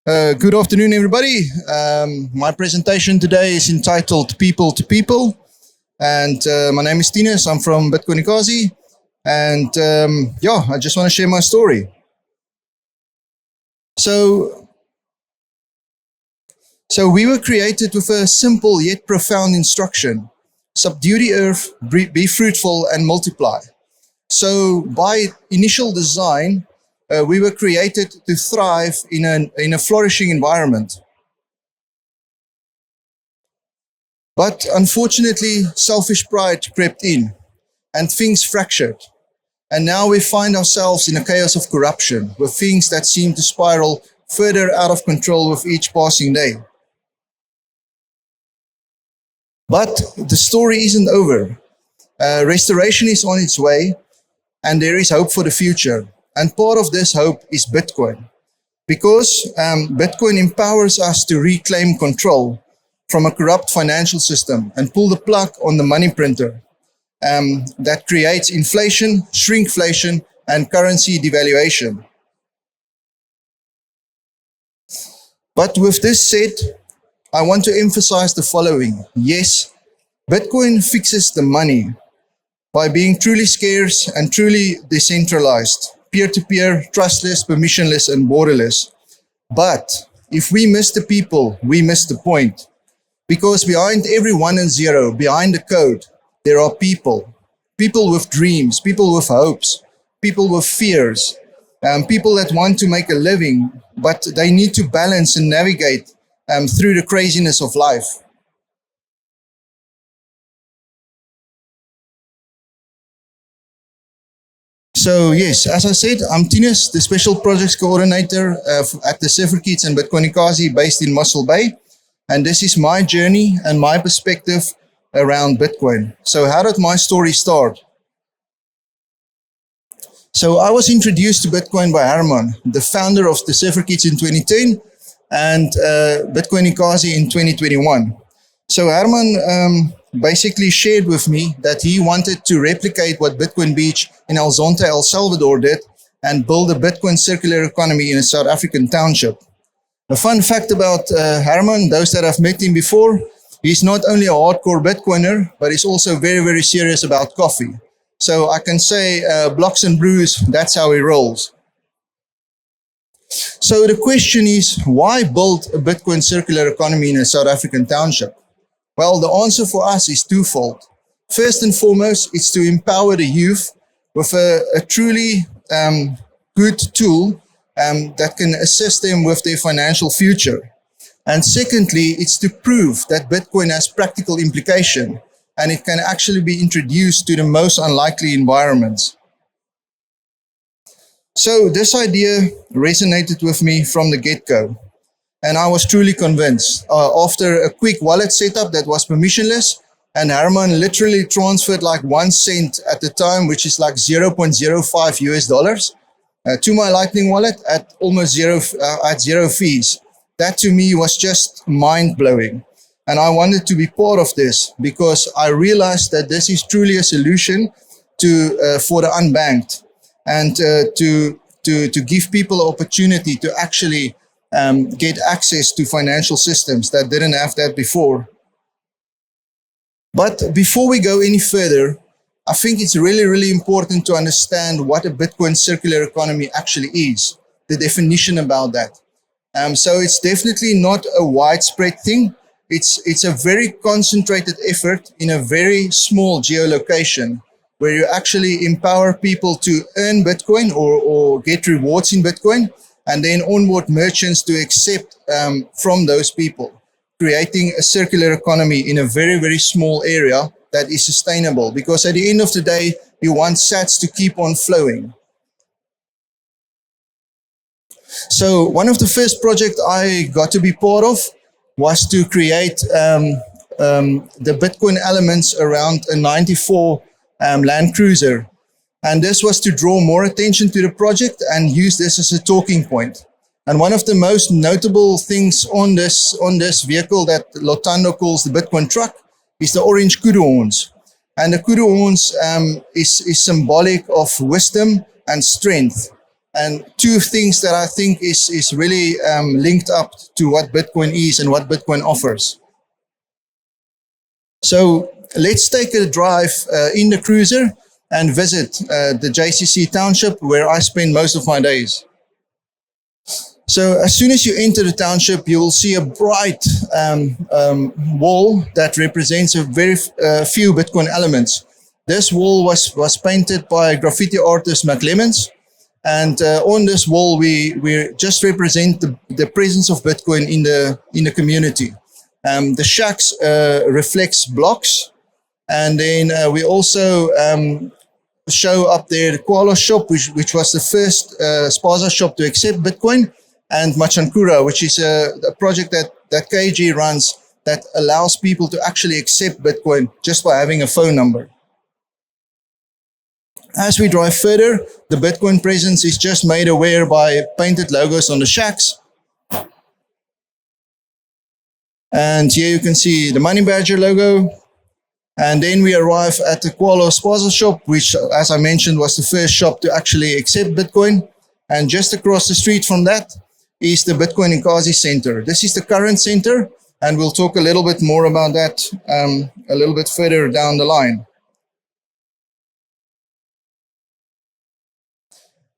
Good afternoon, everybody. My presentation today is entitled People to People. And my name is Thinus. I'm from Bitcoin Ekasi. And I just want to share my story. So we were created with a simple yet profound instruction. Subdue the earth, be fruitful, and multiply. So by initial design, we were created to thrive in a flourishing environment. But unfortunately, selfish pride crept in and things fractured. And now we find ourselves in a chaos of corruption with things that seem to spiral further out of control with each passing day. But the story isn't over. Restoration is on its way, and there is hope for the future. And part of this hope is Bitcoin, because Bitcoin empowers us to reclaim control from a corrupt financial system and pull the plug on the money printer that creates inflation, shrinkflation, and currency devaluation. But with this said, I want to emphasize the following. Yes, Bitcoin fixes the money by being truly scarce and truly decentralized, peer-to-peer, trustless, permissionless, and borderless. But if we miss the people, we miss the point. Because behind every 1 and 0, behind the code, there are people. People with dreams, people with hopes, people with fears, people that want to make a living, but they need to balance and navigate through the craziness of life. So yes, as I said, I'm Thinus, the Special Projects Coordinator at the Seferkids and Bitcoin Ekasi based in Mossel Bay. And this is my journey and my perspective around Bitcoin. So how did my story start? So I was introduced to Bitcoin by Herman, the founder of the Seferkids in 2010 and Bitcoin Ekasi in 2021. So Herman basically shared with me that he wanted to replicate what Bitcoin Beach in El Zonte, El Salvador did and build a Bitcoin circular economy in a South African township. A fun fact about Herman, those that have met him before, he's not only a hardcore Bitcoiner, but he's also very, very serious about coffee. So I can say blocks and brews, that's how he rolls. So the question is, why build a Bitcoin circular economy in a South African township? Well, the answer for us is twofold. First and foremost, it's to empower the youth with a truly good tool that can assist them with their financial future. And secondly, it's to prove that Bitcoin has practical implication and it can actually be introduced to the most unlikely environments. So this idea resonated with me from the get-go. And I was truly convinced. After a quick wallet setup that was permissionless, and Herman literally transferred like 1 cent at the time, which is like 0.05 US dollars, to my Lightning wallet at almost zero fees. That to me was just mind-blowing. And I wanted to be part of this because I realized that this is truly a solution for the unbanked and to give people an opportunity to actually get access to financial systems that didn't have that before. But before we go any further, I think it's really, really important to understand what a Bitcoin circular economy actually is, the definition about that. So it's definitely not a widespread thing. It's a very concentrated effort in a very small geolocation where you actually empower people to earn Bitcoin or get rewards in Bitcoin, and then onboard merchants to accept from those people, creating a circular economy in a very, very small area that is sustainable. Because at the end of the day, you want sats to keep on flowing. So one of the first projects I got to be part of was to create the Bitcoin elements around a 94 Land Cruiser. And this was to draw more attention to the project and use this as a talking point. And one of the most notable things on this vehicle that Lotando calls the Bitcoin truck is the orange kudu horns. And the kudu horns is symbolic of wisdom and strength. and two things that I think is really linked up to what Bitcoin is and what Bitcoin offers. So let's take a drive in the cruiser and visit the JCC township where I spend most of my days. So as soon as you enter the township, you will see a bright wall that represents a very few Bitcoin elements. This wall was painted by graffiti artist McLemmons. And on this wall, we just represent the presence of Bitcoin in the community. The shacks reflects blocks. And then we also show up there the Koala shop, which was the first spaza shop to accept Bitcoin, and Machankura, which is a project that KG runs that allows people to actually accept Bitcoin just by having a phone number. As we drive further, the Bitcoin presence is just made aware by painted logos on the shacks. And here you can see the Money Badger logo. And then we arrive at the Koala Spaza shop, which, as I mentioned, was the first shop to actually accept Bitcoin. And just across the street from that is the Bitcoin Ekasi Center. This is the current center, and we'll talk a little bit more about that a little bit further down the line.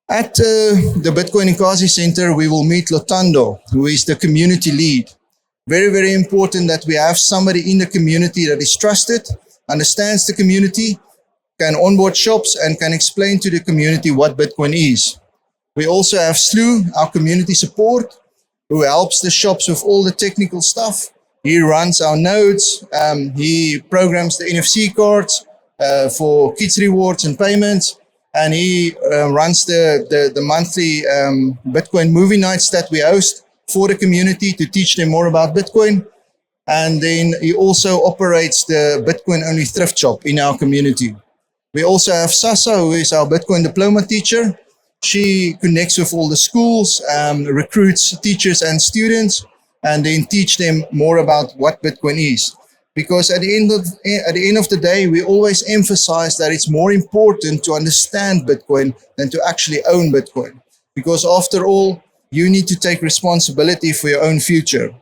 At the Bitcoin Ekasi Center, we will meet Lotando, who is the community lead. Very, very important that we have somebody in the community that is trusted, understands the community, can onboard shops, and can explain to the community what Bitcoin is. We also have Slew, our community support, who helps the shops with all the technical stuff. He runs our nodes. He programs the NFC cards for kids rewards and payments. And he runs the monthly Bitcoin movie nights that we host for the community to teach them more about Bitcoin. And then he also operates the Bitcoin only thrift shop in our community. We also have Sasa, who is our Bitcoin diploma teacher. She connects with all the schools, recruits teachers and students, and then teach them more about what Bitcoin is. Because at the end of the day, we always emphasize that it's more important to understand Bitcoin than to actually own Bitcoin. Because after all, you need to take responsibility for your own future.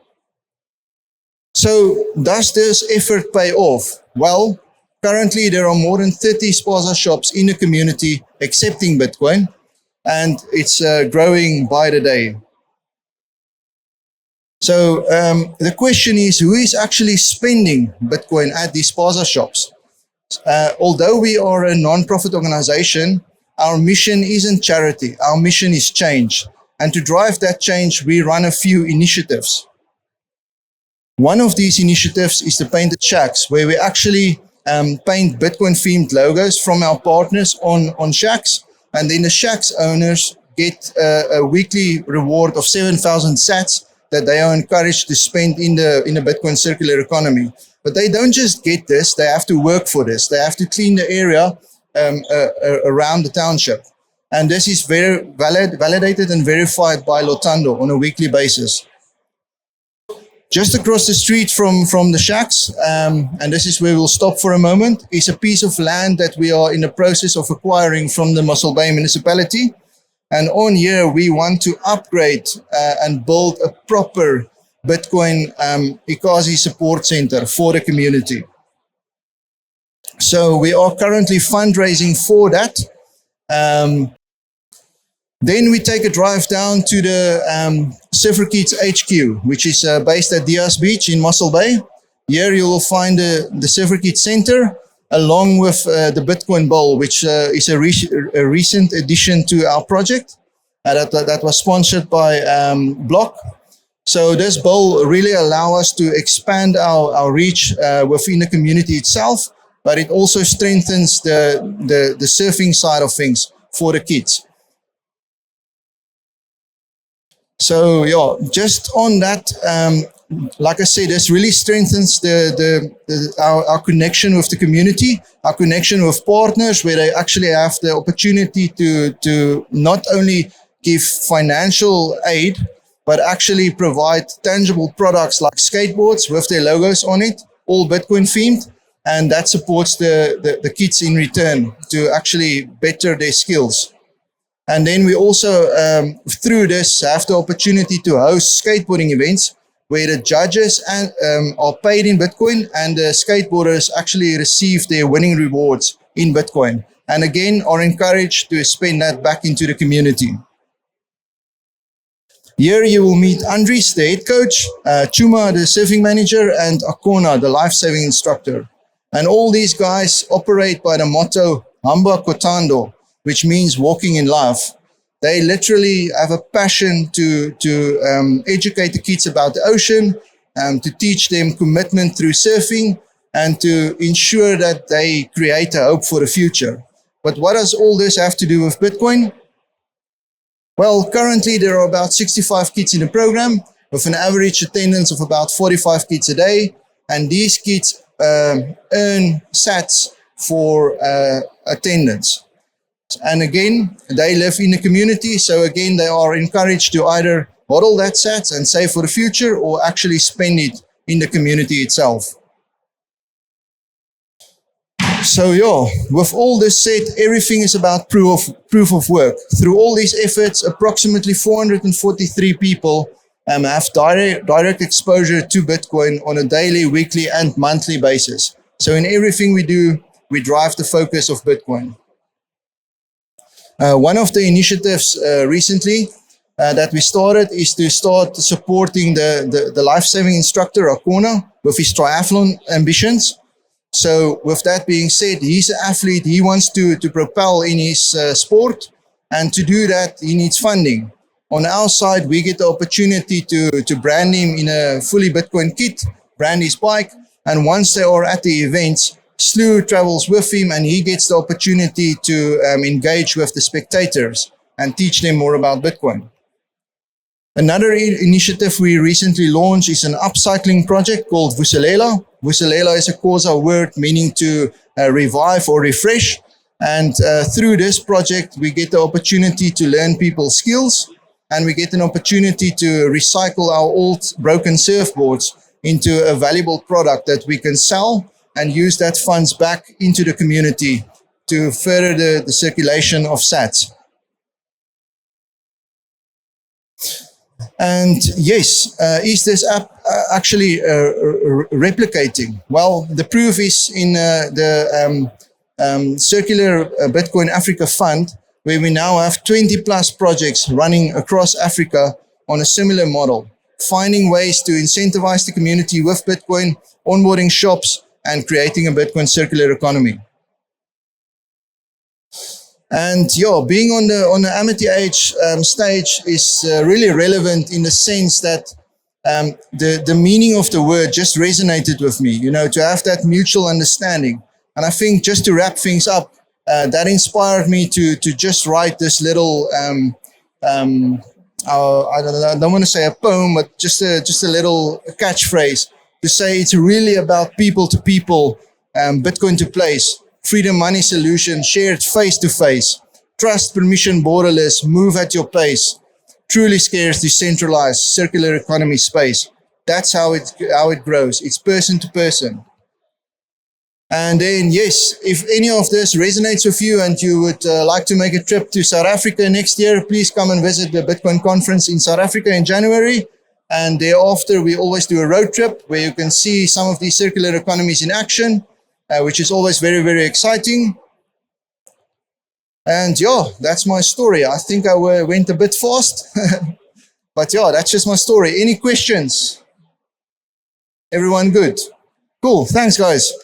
So does this effort pay off? Well, currently there are more than 30 spaza shops in the community accepting Bitcoin, and it's growing by the day. So the question is, who is actually spending Bitcoin at these spaza shops? Although we are a non-profit organization, our mission isn't charity. Our mission is change. And to drive that change, we run a few initiatives. One of these initiatives is the Painted Shacks, where we actually paint Bitcoin-themed logos from our partners on shacks. And then the shacks owners get a weekly reward of 7,000 sats that they are encouraged to spend in the Bitcoin circular economy. But they don't just get this, they have to work for this. They have to clean the area around the township. And this is very validated and verified by Lotando on a weekly basis. Just across the street from the shacks, and this is where we'll stop for a moment, is a piece of land that we are in the process of acquiring from the Mossel Bay municipality. And on here, we want to upgrade and build a proper Bitcoin Ekasi support center for the community. So we are currently fundraising for that. Then we take a drive down to the Surfer Kids HQ, which is based at Diaz Beach in Mossel Bay. Here you will find the Surfer Kids Center, along with the Bitcoin Bowl, which is a recent addition to our project that was sponsored by Block. So this bowl really allows us to expand our reach within the community itself, but it also strengthens the surfing side of things for the kids. So yeah, just on that, like I said, this really strengthens our connection with the community, our connection with partners, where they actually have the opportunity to not only give financial aid, but actually provide tangible products like skateboards with their logos on it, all Bitcoin themed, and that supports the kids in return to actually better their skills. And then we also, through this, have the opportunity to host skateboarding events where the judges are paid in Bitcoin and the skateboarders actually receive their winning rewards in Bitcoin. And again, are encouraged to spend that back into the community. Here you will meet Andres, the head coach, Chuma, the surfing manager, and Akona, the life-saving instructor. And all these guys operate by the motto, Hamba Kotando, which means walking in love. They literally have a passion to educate the kids about the ocean, to teach them commitment through surfing, and to ensure that they create a hope for the future. But what does all this have to do with Bitcoin? Well, currently there are about 65 kids in the program with an average attendance of about 45 kids a day. And these kids earn sats for attendance. And again, they live in the community. So again, they are encouraged to either hodl that sats and save for the future or actually spend it in the community itself. So yeah, with all this said, everything is about proof of work. Through all these efforts, approximately 443 people have direct exposure to Bitcoin on a daily, weekly, and monthly basis. So in everything we do, we drive the focus of Bitcoin. One of the initiatives recently that we started is to start supporting the life-saving instructor, Akona, with his triathlon ambitions. So with that being said, he's an athlete. He wants to propel in his sport. And to do that, he needs funding. On our side, we get the opportunity to brand him in a fully Bitcoin kit, brand his bike. And once they are at the events, Slew travels with him and he gets the opportunity to engage with the spectators and teach them more about Bitcoin. Another initiative we recently launched is an upcycling project called Vuselela. Vuselela is a Xhosa word meaning to revive or refresh. And through this project, we get the opportunity to learn people's skills, and we get an opportunity to recycle our old broken surfboards into a valuable product that we can sell and use that funds back into the community to further the circulation of sats. And yes, is this app actually replicating? Well, the proof is in the Circular Bitcoin Africa Fund, where we now have 20 plus projects running across Africa on a similar model, finding ways to incentivize the community with Bitcoin, onboarding shops, and creating a Bitcoin circular economy. And yeah, being on the AmityAge stage is really relevant in the sense that the meaning of the word just resonated with me, you know, to have that mutual understanding. And I think just to wrap things up, that inspired me to just write this little, I don't want to say a poem, but just a little catchphrase to say it's really about people to people, Bitcoin to place. Freedom money solution shared face to face. Trust, permission, borderless, move at your pace. Truly scarce, decentralized, circular economy space. That's how it grows. It's person to person. And then, yes, if any of this resonates with you and you would like to make a trip to South Africa next year, please come and visit the Bitcoin conference in South Africa in January. And thereafter, we always do a road trip where you can see some of these circular economies in action, which is always very, very exciting. And yeah, that's my story. I think I went a bit fast, but yeah, that's just my story. Any questions? Everyone good? Cool. Thanks, guys.